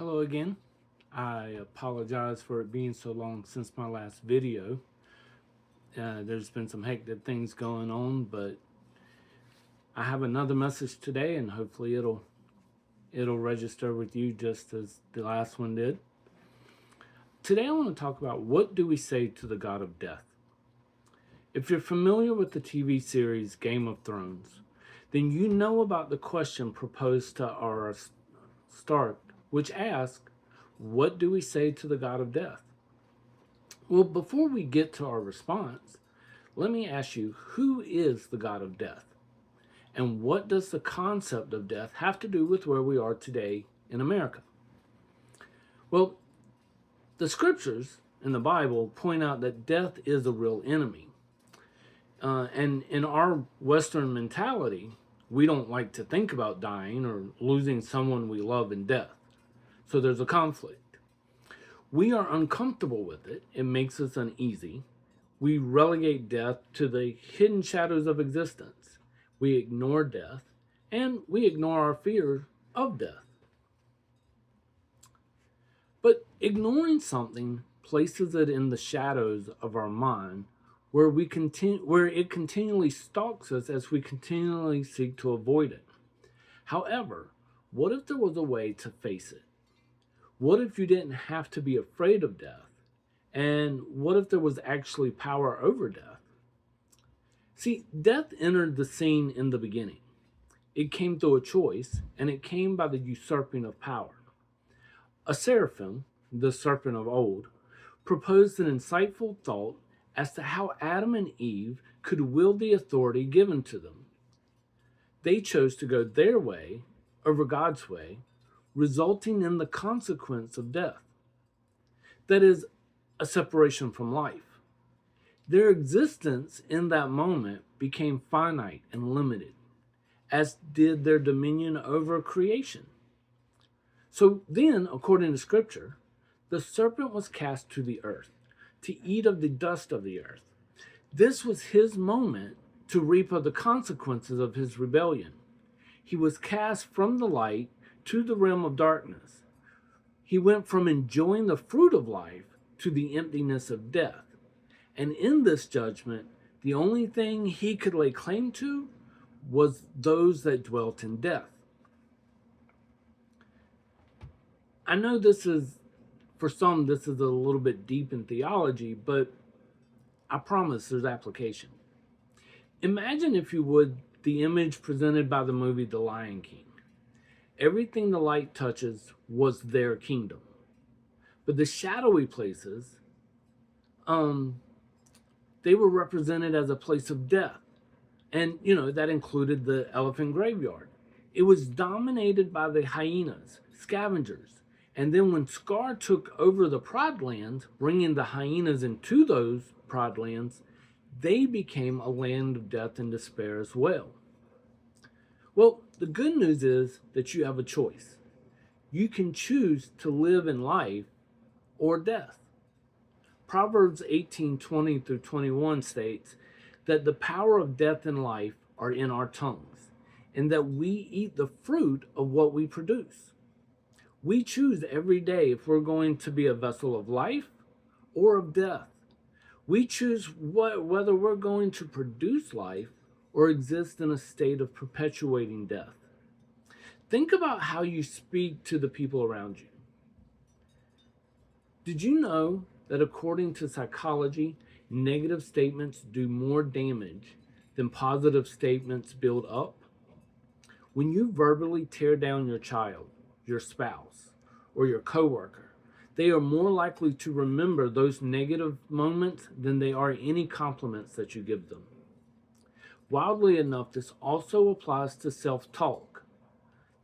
Hello again. I apologize for it being so long since my last video. There's been some hectic things going on, but I have another message today, and hopefully it'll register with you just as the last one did. Today, I want to talk about what do we say to the God of death. If you're familiar with the TV series Game of Thrones, then you know about the question proposed to our start, which asks, what do we say to the God of death? Well, before we get to our response, let me ask you, who is the God of death? And what does the concept of death have to do with where we are today in America? Well, the scriptures in the Bible point out that death is a real enemy. And in our Western mentality, we don't like to think about dying or losing someone we love in death. So there's a conflict. We are uncomfortable with it. It makes us uneasy. We relegate death to the hidden shadows of existence. We ignore death, and we ignore our fear of death. But ignoring something places it in the shadows of our mind where it continually stalks us as we continually seek to avoid it. However, what if there was a way to face it? What if you didn't have to be afraid of death? And what if there was actually power over death? See, death entered the scene in the beginning. It came through a choice, and it came by the usurping of power. A seraphim, the serpent of old, proposed an insightful thought as to how Adam and Eve could wield the authority given to them. They chose to go their way over God's way, resulting in the consequence of death. That is, a separation from life. Their existence in that moment became finite and limited, as did their dominion over creation. So then, according to Scripture, the serpent was cast to the earth to eat of the dust of the earth. This was his moment to reap of the consequences of his rebellion. He was cast from the light to the realm of darkness. He went from enjoying the fruit of life to the emptiness of death. And in this judgment, the only thing he could lay claim to was those that dwelt in death. I know for some, this is a little bit deep in theology, but I promise there's application. Imagine, if you would, the image presented by the movie The Lion King. Everything the light touches was their kingdom. But the shadowy places, they were represented as a place of death. And, that included the elephant graveyard. It was dominated by the hyenas, scavengers. And then when Scar took over the Pride Lands, bringing the hyenas into those Pride Lands, they became a land of death and despair as well. Well, the good news is that you have a choice. You can choose to live in life or death. Proverbs 18:20 through 21 states that the power of death and life are in our tongues, and that we eat the fruit of what we produce. We choose every day if we're going to be a vessel of life or of death. We choose whether we're going to produce life or exist in a state of perpetuating death. Think about how you speak to the people around you. Did you know that according to psychology, negative statements do more damage than positive statements build up? When you verbally tear down your child, your spouse, or your coworker, they are more likely to remember those negative moments than they are any compliments that you give them. Wildly enough, this also applies to self-talk.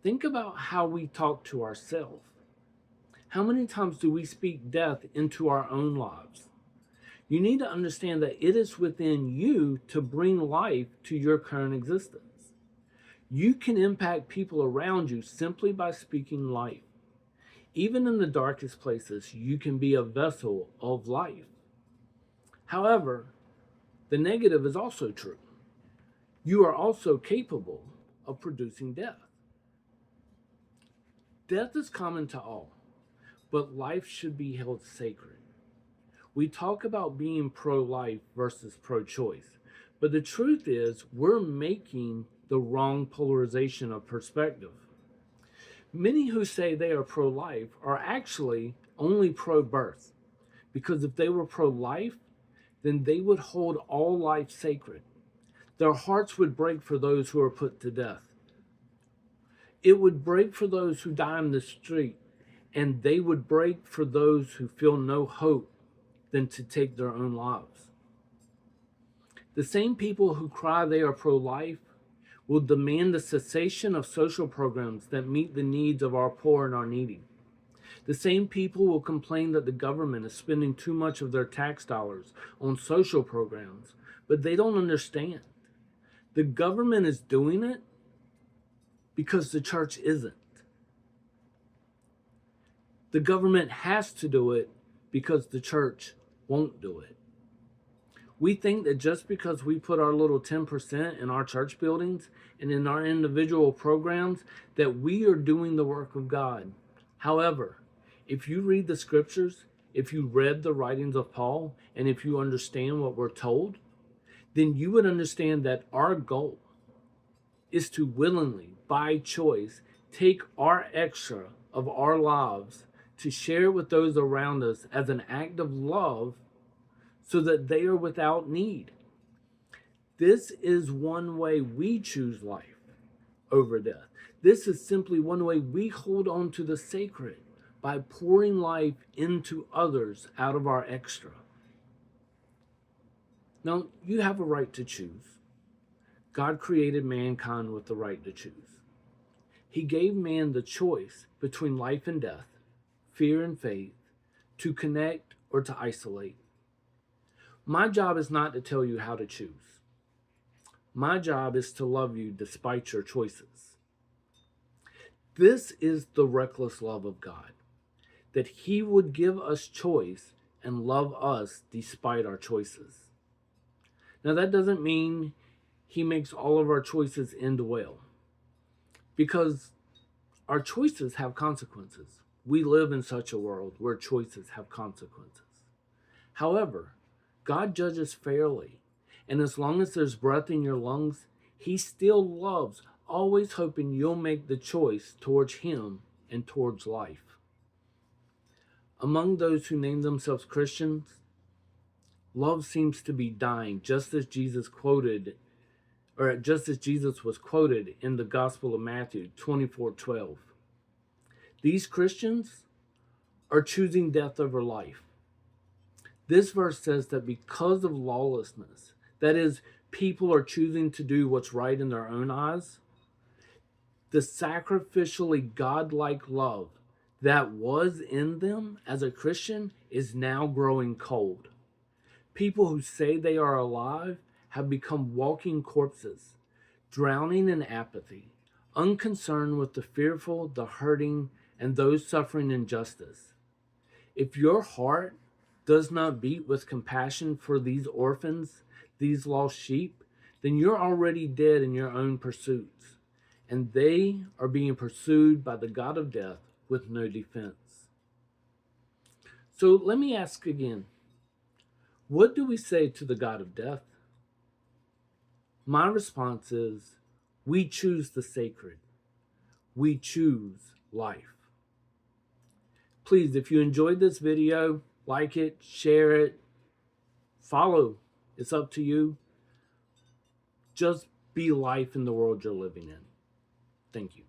Think about how we talk to ourselves. How many times do we speak death into our own lives? You need to understand that it is within you to bring life to your current existence. You can impact people around you simply by speaking life. Even in the darkest places, you can be a vessel of life. However, the negative is also true. You are also capable of producing death. Death is common to all. but life should be held sacred. We talk about being pro-life versus pro-choice, but the truth is we're making the wrong polarization of perspective. Many who say they are pro-life are actually only pro-birth, because if they were pro-life, then they would hold all life sacred. Their hearts would break for those who are put to death. It would break for those who die in the street, and they would break for those who feel no hope than to take their own lives. The same people who cry they are pro-life will demand the cessation of social programs that meet the needs of our poor and our needy. The same people will complain that the government is spending too much of their tax dollars on social programs, but they don't understand. The government is doing it because the church isn't. The government has to do it because the church won't do it. We think that just because we put our little 10% in our church buildings and in our individual programs, that we are doing the work of God. However, if you read the scriptures, if you read the writings of Paul, and if you understand what we're told, then you would understand that our goal is to willingly, by choice, take our extra of our lives to share with those around us as an act of love so that they are without need. This is one way we choose life over death. This is simply one way we hold on to the sacred, by pouring life into others out of our extra. Now, you have a right to choose. God created mankind with the right to choose. He gave man the choice between life and death, fear and faith, to connect or to isolate. My job is not to tell you how to choose. My job is to love you despite your choices. This is the reckless love of God, that He would give us choice and love us despite our choices. Now, that doesn't mean He makes all of our choices end well, because our choices have consequences. We live in such a world where choices have consequences. However, God judges fairly, and as long as there's breath in your lungs, He still loves, always hoping you'll make the choice towards Him and towards life. Among those who name themselves Christians, love seems to be dying, just as Jesus was quoted in the Gospel of Matthew 24:12. These Christians are choosing death over life. This verse says that because of lawlessness, that is, people are choosing to do what's right in their own eyes, the sacrificially godlike love that was in them as a Christian is now growing cold. People who say they are alive have become walking corpses, drowning in apathy, unconcerned with the fearful, the hurting, and those suffering injustice. If your heart does not beat with compassion for these orphans, these lost sheep, then you're already dead in your own pursuits, and they are being pursued by the God of death with no defense. So let me ask again, what do we say to the God of death? My response is, we choose the sacred. We choose life. Please, if you enjoyed this video, like it, share it, follow. It's up to you. Just be life in the world you're living in. Thank you.